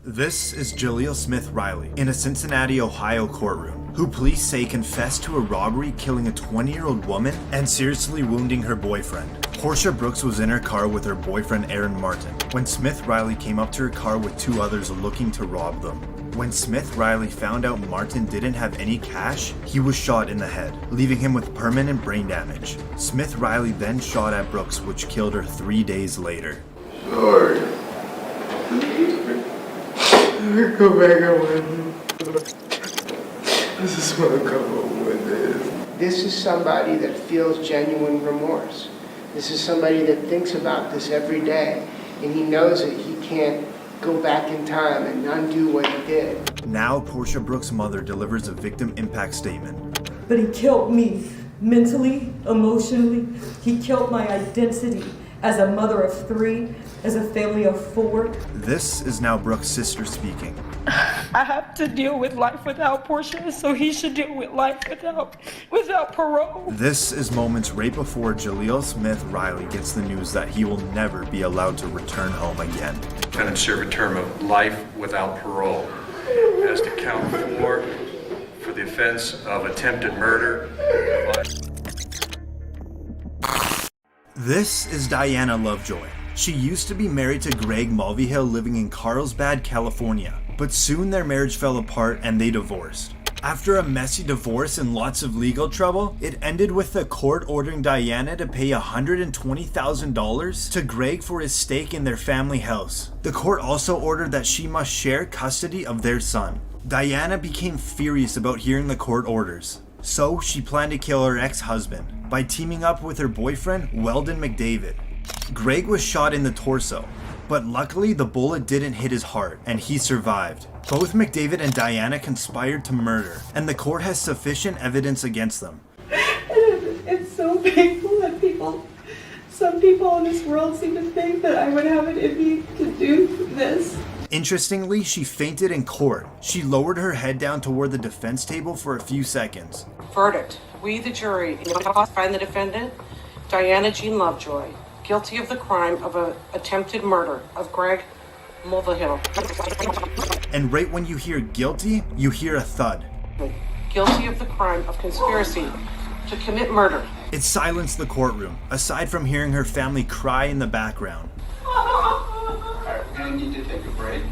This is Jaleel Smith Riley in a Cincinnati, Ohio courtroom, who police say confessed to a robbery killing a 20-year-old woman and seriously wounding her boyfriend. Portia Brooks was in her car with her boyfriend Aaron Martin when Smith Riley came up to her car with two others looking to rob them. When Smith Riley found out Martin didn't have any cash, he was shot in the head, leaving him with permanent brain damage. Smith Riley then shot at Brooks, which killed her 3 days later. Sorry. Go back and win. I just want to come home with this. This is somebody that feels genuine remorse. This is somebody that thinks about this every day, and he knows that he can't go back in time and undo what he did. Now, Portia Brooks' mother delivers a victim impact statement. But he killed me mentally, emotionally. He killed my identity as a mother of three, as a family of four. This is now Brooks' sister speaking. I have to deal with life without Portia, so he should deal with life without parole. This is moments right before Jaleel Smith Riley gets the news that he will never be allowed to return home again. Defendant serve a term of life without parole. As to count 4 for the offense of attempted murder. This is Diana Lovejoy. She used to be married to Greg Mulvihill living in Carlsbad, California, but soon their marriage fell apart and they divorced. After a messy divorce and lots of legal trouble, it ended with the court ordering Diana to pay $120,000 to Greg for his stake in their family house. The court also ordered that she must share custody of their son. Diana became furious about hearing the court orders, so she planned to kill her ex-husband by teaming up with her boyfriend, Weldon McDavid. Greg was shot in the torso, but luckily the bullet didn't hit his heart and he survived. Both McDavid and Diana conspired to murder, and the court has sufficient evidence against them. It's so painful that some people in this world seem to think that I would have it in me to do this. Interestingly, she fainted in court. She lowered her head down toward the defense table for a few seconds. Verdict. We, the jury, find the defendant, Diana Jean Lovejoy, guilty of the crime of attempted murder of Greg Mulvihill. And right when you hear guilty, you hear a thud. Guilty of the crime of conspiracy to commit murder. It silenced the courtroom, aside from hearing her family cry in the background. Alright, we're gonna need to take a break.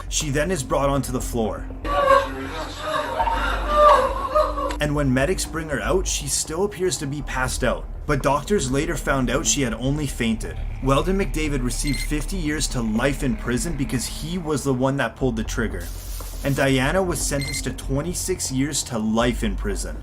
She then is brought onto the floor. And when medics bring her out, she still appears to be passed out. But doctors later found out she had only fainted. Weldon McDavid received 50 years to life in prison because he was the one that pulled the trigger. And Diana was sentenced to 26 years to life in prison.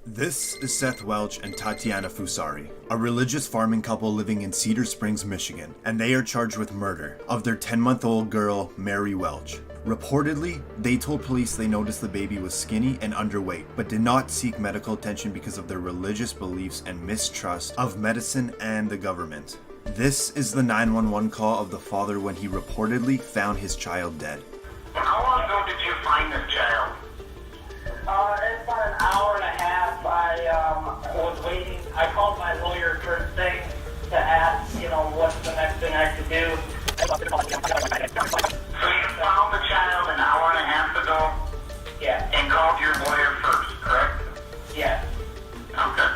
This is Seth Welch and Tatiana Fusari, a religious farming couple living in Cedar Springs, Michigan, and they are charged with murder of their 10-month-old girl, Mary Welch. Reportedly, they told police they noticed the baby was skinny and underweight, but did not seek medical attention because of their religious beliefs and mistrust of medicine and the government. This is the 911 call of the father when he reportedly found his child dead. How long ago did you find this child? It's about an hour and a half. I was waiting. I called my lawyer first thing to ask, what's the next thing I could do. So you found the child an hour and a half ago? Yeah. And called your lawyer first, correct? Yeah. Okay.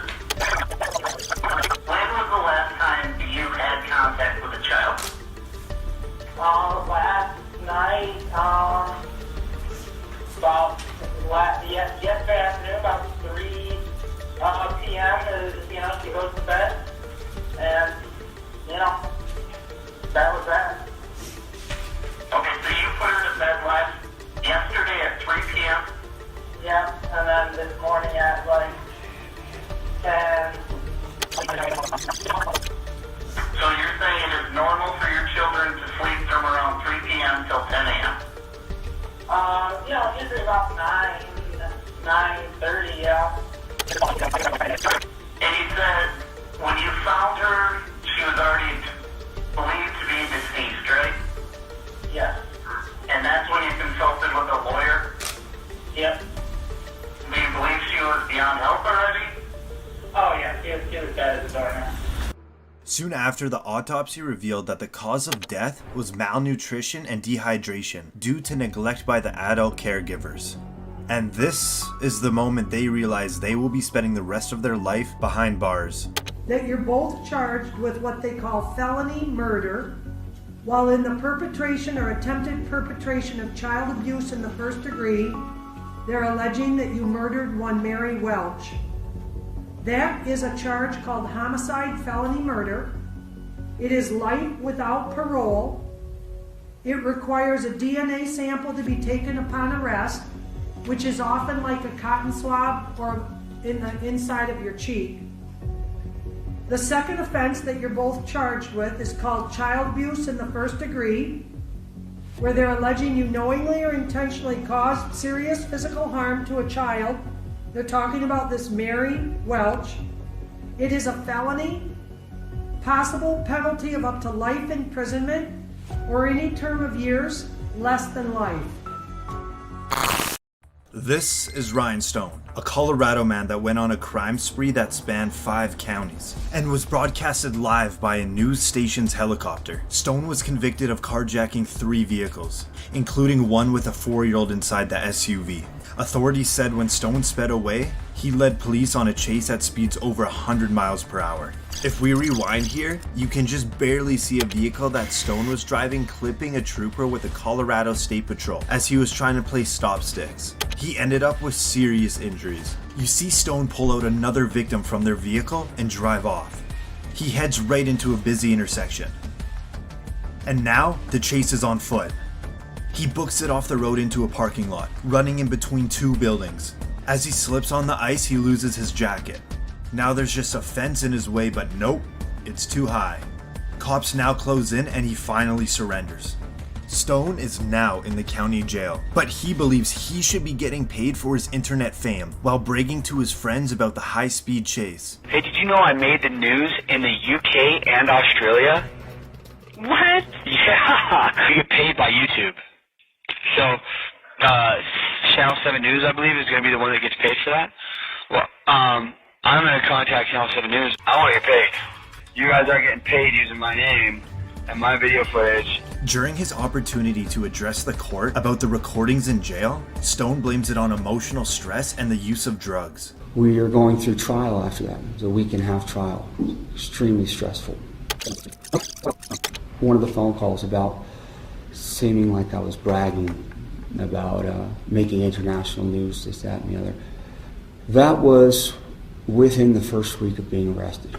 When was the last time you had contact with a child? Last night, yesterday afternoon, about 3 p.m. She goes to bed, and that was that. Okay, so you put her to bed yesterday at 3 p.m.? Yeah, and then this morning at 10. So you're saying it is normal for your children to sleep from around 3 p.m. till 10 a.m.? Soon after, the autopsy revealed that the cause of death was malnutrition and dehydration due to neglect by the adult caregivers. And this is the moment they realize they will be spending the rest of their life behind bars. That you're both charged with what they call felony murder while in the perpetration or attempted perpetration of child abuse in the first degree. They're alleging that you murdered one Mary Welch. That is a charge called homicide felony murder. It is life without parole. It requires a DNA sample to be taken upon arrest, which is often like a cotton swab or in the inside of your cheek. The second offense that you're both charged with is called child abuse in the first degree, where they're alleging you knowingly or intentionally caused serious physical harm to a child. They're talking about this Mary Welch. It is a felony, possible penalty of up to life imprisonment or any term of years less than life. This is Ryan Stone, a Colorado man that went on a crime spree that spanned 5 counties and was broadcasted live by a news station's helicopter. Stone was convicted of carjacking 3 vehicles, including one with a 4-year-old inside the SUV. Authorities said when Stone sped away, he led police on a chase at speeds over 100 miles per hour. If we rewind here, you can just barely see a vehicle that Stone was driving clipping a trooper with the Colorado State Patrol as he was trying to play stop sticks. He ended up with serious injuries. You see Stone pull out another victim from their vehicle and drive off. He heads right into a busy intersection. And now, the chase is on foot. He books it off the road into a parking lot, running in between 2 buildings. As he slips on the ice, he loses his jacket. Now there's just a fence in his way, but nope, it's too high. Cops now close in and he finally surrenders. Stone is now in the county jail, but he believes he should be getting paid for his internet fame while bragging to his friends about the high-speed chase. Hey, did you know I made the news in the UK and Australia? What? Yeah, you get paid by YouTube. So, Channel 7 News, I believe, is going to be the one that gets paid for that. Well, I'm going to contact Channel 7 News. I want to get paid. You guys are getting paid using my name and my video footage. During his opportunity to address the court about the recordings in jail, Stone blames it on emotional stress and the use of drugs. We are going through trial after that. It was a 1.5-week trial. Extremely stressful. One of the phone calls about seeming like I was bragging about making international news, this, that, and the other. That was within the first week of being arrested.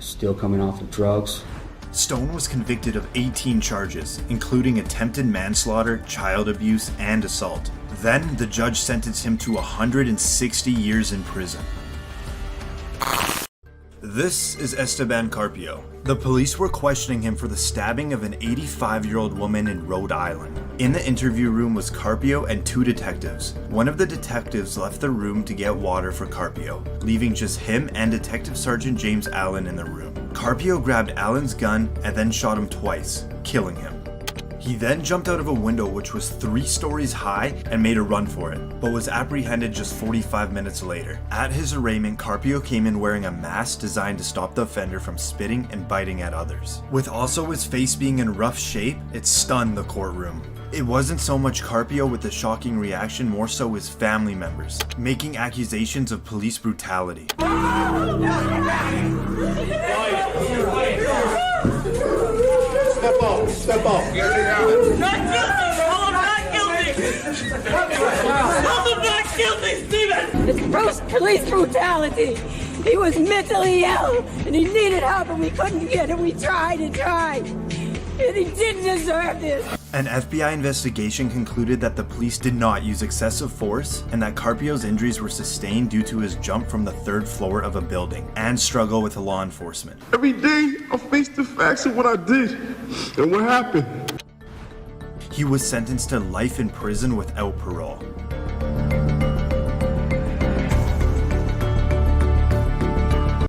Still coming off of drugs. Stone was convicted of 18 charges, including attempted manslaughter, child abuse, and assault. Then the judge sentenced him to 160 years in prison. This is Esteban Carpio. The police were questioning him for the stabbing of an 85-year-old woman in Rhode Island. In the interview room was Carpio and 2 detectives. One of the detectives left the room to get water for Carpio, leaving just him and Detective Sergeant James Allen in the room. Carpio grabbed Allen's gun and then shot him twice, killing him. He then jumped out of a window which was 3 stories high and made a run for it, but was apprehended just 45 minutes later. At his arraignment, Carpio came in wearing a mask designed to stop the offender from spitting and biting at others. With also his face being in rough shape, it stunned the courtroom. It wasn't so much Carpio with the shocking reaction, more so his family members, making accusations of police brutality. Step off. Not guilty! I'm not guilty! I'm not guilty, Steven! It's police brutality. He was mentally ill and he needed help and we couldn't get it. We tried and tried. And he didn't deserve this. An FBI investigation concluded that the police did not use excessive force and that Carpio's injuries were sustained due to his jump from the 3rd floor of a building and struggle with law enforcement. Every day, I face the facts of what I did and what happened. He was sentenced to life in prison without parole.